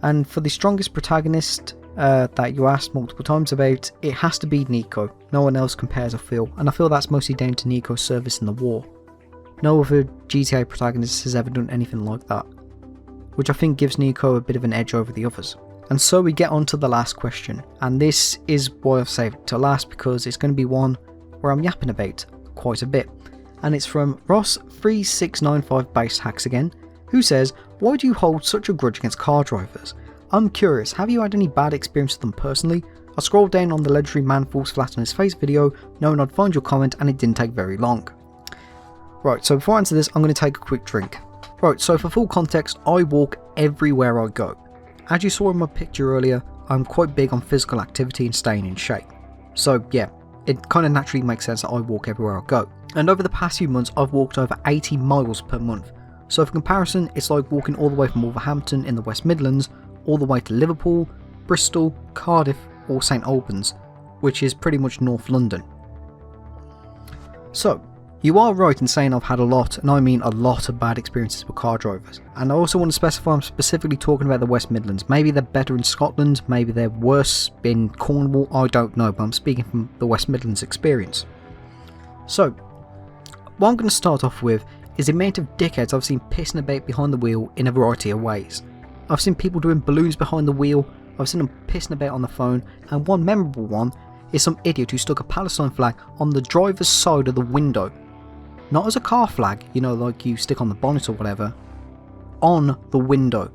And for the strongest protagonist that you asked multiple times about, it has to be Nico. No one else compares, I feel, and I feel that's mostly down to Nico's service in the war. No other GTA protagonist has ever done anything like that, which I think gives Nico a bit of an edge over the others. And so we get on to the last question, and this is why I've saved it to last, because it's going to be one where I'm yapping about quite a bit. And it's from Ross3695 Base Hacks again, who says, why do you hold such a grudge against car drivers? I'm curious, have you had any bad experience with them personally? I scrolled down on the legendary man falls flat on his face video, knowing I'd find your comment, and it didn't take very long. Right, so before I answer this, I'm going to take a quick drink. Right, so for full context, I walk everywhere I go. As you saw in my picture earlier, I'm quite big on physical activity and staying in shape. So yeah, it kind of naturally makes sense that I walk everywhere I go. And over the past few months, I've walked over 80 miles per month. So for comparison, it's like walking all the way from Wolverhampton in the West Midlands, all the way to Liverpool, Bristol, Cardiff or St Albans, which is pretty much North London. So, you are right in saying I've had a lot, and I mean a lot of bad experiences with car drivers. And I also want to specify I'm specifically talking about the West Midlands. Maybe they're better in Scotland, maybe they're worse in Cornwall, I don't know, but I'm speaking from the West Midlands experience. So, what I'm going to start off with is the amount of dickheads I've seen pissing about behind the wheel in a variety of ways. I've seen people doing balloons behind the wheel, I've seen them pissing about on the phone, and one memorable one is some idiot who stuck a Palestine flag on the driver's side of the window. Not as a car flag, you know, like you stick on the bonnet or whatever, on the window,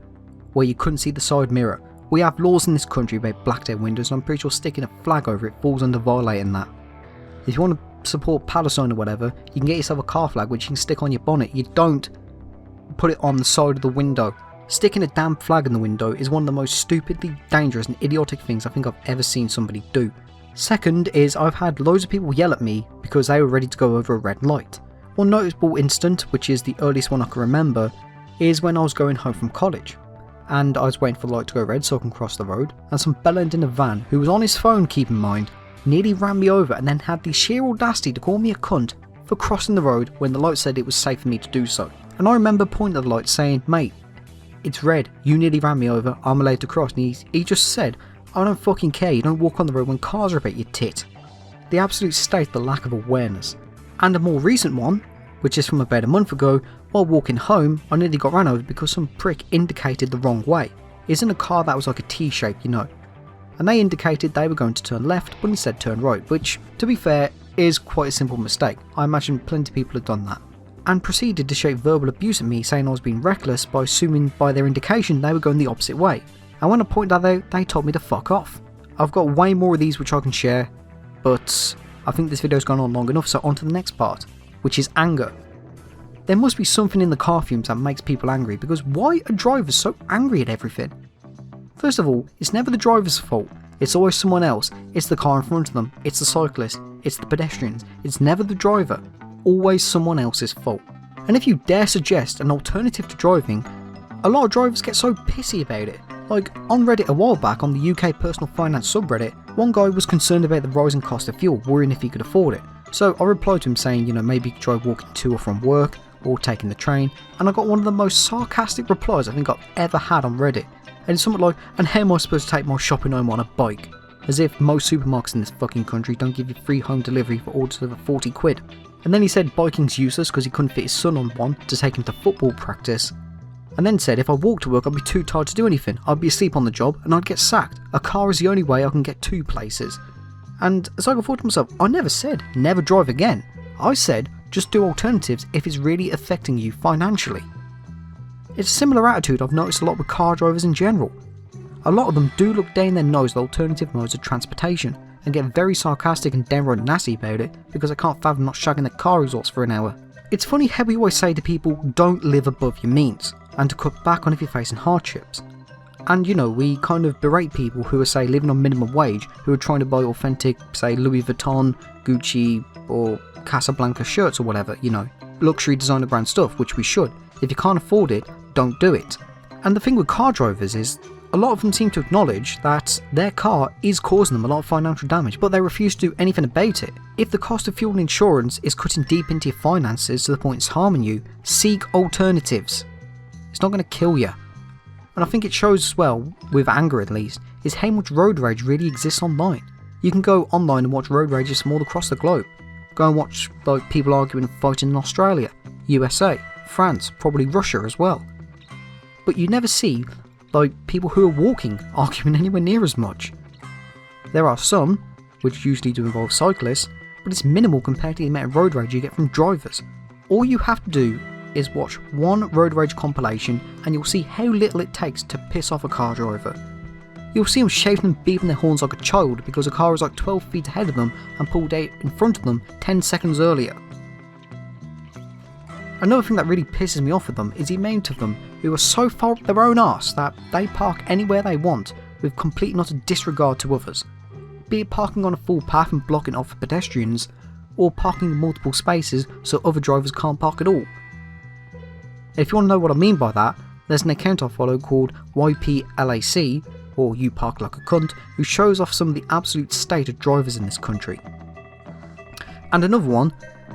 where you couldn't see the side mirror. We have laws in this country about blacked out windows, and I'm pretty sure sticking a flag over it falls under violating that. If you want to support Palestine or whatever, you can get yourself a car flag which you can stick on your bonnet. You don't put it on the side of the window. Sticking a damn flag in the window is one of the most stupidly dangerous and idiotic things I think I've ever seen somebody do. Second is I've had loads of people yell at me because they were ready to go over a red light. One noticeable instant, which is the earliest one I can remember, is when I was going home from college. And I was waiting for the light to go red so I can cross the road, and some bellend in a van, who was on his phone keep in mind, nearly ran me over and then had the sheer audacity to call me a cunt for crossing the road when the light said it was safe for me to do so. And I remember pointing at the light saying, mate, it's red, you nearly ran me over, I'm allowed to cross. And he just said, I don't fucking care, you don't walk on the road when cars are about your tit. The absolute state of the lack of awareness. And a more recent one, which is from about a month ago, while walking home, I nearly got ran over because some prick indicated the wrong way. It's in a car that was like a T-shape, you know. And they indicated they were going to turn left, but instead turn right, which, to be fair, is quite a simple mistake. I imagine plenty of people have done that. And proceeded to shout verbal abuse at me, saying I was being reckless by assuming by their indication they were going the opposite way. And when I pointed that out, they told me to fuck off. I've got way more of these which I can share, but I think this video's gone on long enough, so on to the next part, which is anger. There must be something in the car fumes that makes people angry, because why are drivers so angry at everything? First of all, it's never the driver's fault, it's always someone else. It's the car in front of them, it's the cyclist, it's the pedestrians, it's never the driver. Always someone else's fault. And if you dare suggest an alternative to driving, a lot of drivers get so pissy about it. Like on Reddit a while back on the UK personal finance subreddit, one guy was concerned about the rising cost of fuel, worrying if he could afford it. So I replied to him saying, you know, maybe you could try walking to or from work, or taking the train, and I got one of the most sarcastic replies I think I've ever had on Reddit. And it's something like, and how am I supposed to take my shopping home on a bike? As if most supermarkets in this fucking country don't give you free home delivery for orders over 40 quid. And then he said biking's useless because he couldn't fit his son on one to take him to football practice. And then said if I walked to work I'd be too tired to do anything, I'd be asleep on the job and I'd get sacked. A car is the only way I can get to places. And as I thought to myself, I never said never drive again. I said just do alternatives if it's really affecting you financially. It's a similar attitude I've noticed a lot with car drivers in general. A lot of them do look down their nose at alternative modes of transportation and get very sarcastic and downright nasty about it because I can't fathom not shagging their car exhaust for an hour. It's funny how we always say to people, don't live above your means, and to cut back on if you're facing hardships. And you know, we kind of berate people who are, say, living on minimum wage, who are trying to buy authentic, say, Louis Vuitton, Gucci, or Casablanca shirts or whatever, you know, luxury designer brand stuff, which we should. If you can't afford it, don't do it. And the thing with car drivers is, a lot of them seem to acknowledge that their car is causing them a lot of financial damage, but they refuse to do anything about it. If the cost of fuel and insurance is cutting deep into your finances to the point it's harming you, seek alternatives. It's not going to kill you. And I think it shows as well, with anger at least, is how much road rage really exists online. You can go online and watch road rages from all across the globe. Go and watch like people arguing and fighting in Australia, USA, France, probably Russia as well. But you never see like people who are walking arguing anywhere near as much. There are some, which usually do involve cyclists, but it's minimal compared to the amount of road rage you get from drivers. All you have to do is watch one road rage compilation and you'll see how little it takes to piss off a car driver. You'll see them shouting and beeping their horns like a child because a car was like 12 feet ahead of them and pulled out in front of them 10 seconds earlier. Another thing that really pisses me off with them is the amount of them who are so far up their own arse that they park anywhere they want with complete and utter disregard to others. Be it parking on a full path and blocking off for pedestrians, or parking in multiple spaces so other drivers can't park at all. If you want to know what I mean by that, there's an account I follow called YPLAC, or You Park Like a Cunt, who shows off some of the absolute state of drivers in this country. And another one,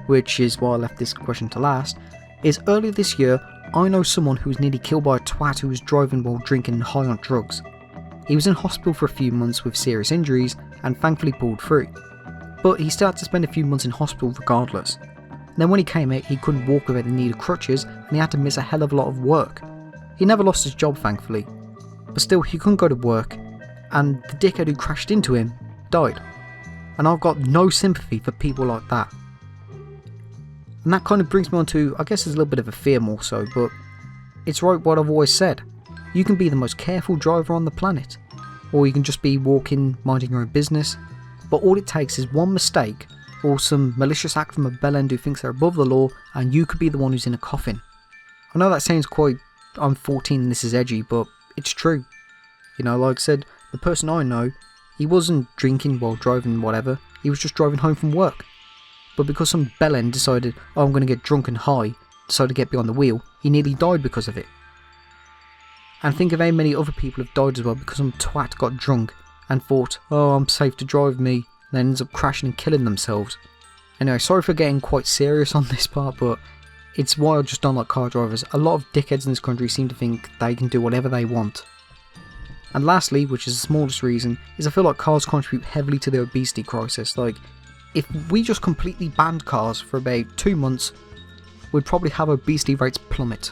which is why I left this question to last, is earlier this year I know someone who was nearly killed by a twat who was driving while drinking and high on drugs. He was in hospital for a few months with serious injuries and thankfully pulled through, but he still had to spend a few months in hospital regardless. Then when he came out he couldn't walk without the need of crutches and he had to miss a hell of a lot of work. He never lost his job thankfully, but still he couldn't go to work and the dickhead who crashed into him died. And I've got no sympathy for people like that. And that kind of brings me on to, I guess it's a little bit of a fear more so, but it's right what I've always said. You can be the most careful driver on the planet, or you can just be walking, minding your own business, but all it takes is one mistake, or some malicious act from a bellend who thinks they're above the law, and you could be the one who's in a coffin. I know that sounds quite, I'm 14 and this is edgy, but it's true. You know, like I said, the person I know, he wasn't drinking while driving whatever, he was just driving home from work. But because some bellend decided, oh I'm going to get drunk and high, decided to get behind the wheel, he nearly died because of it. And think of how many other people have died as well because some twat got drunk and thought, oh I'm safe to drive me, and then ends up crashing and killing themselves. Anyway, sorry for getting quite serious on this part, but it's why I just don't like car drivers. A lot of dickheads in this country seem to think they can do whatever they want. And lastly, which is the smallest reason, is I feel like cars contribute heavily to the obesity crisis. Like, if we just completely banned cars for about 2 months, we'd probably have obesity rates plummet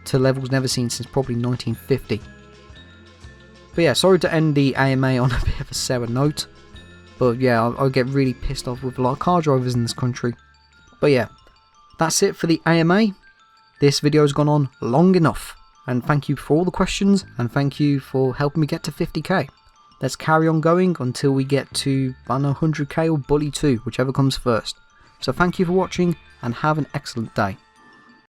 to levels never seen since probably 1950. But yeah, sorry to end the AMA on a bit of a sour note, but yeah, I get really pissed off with a lot of car drivers in this country. But yeah, that's it for the AMA. This video's gone on long enough, and thank you for all the questions, and thank you for helping me get to 50k. Let's carry on going until we get to, I don't know, 100k or Bully 2, whichever comes first. So thank you for watching, and have an excellent day.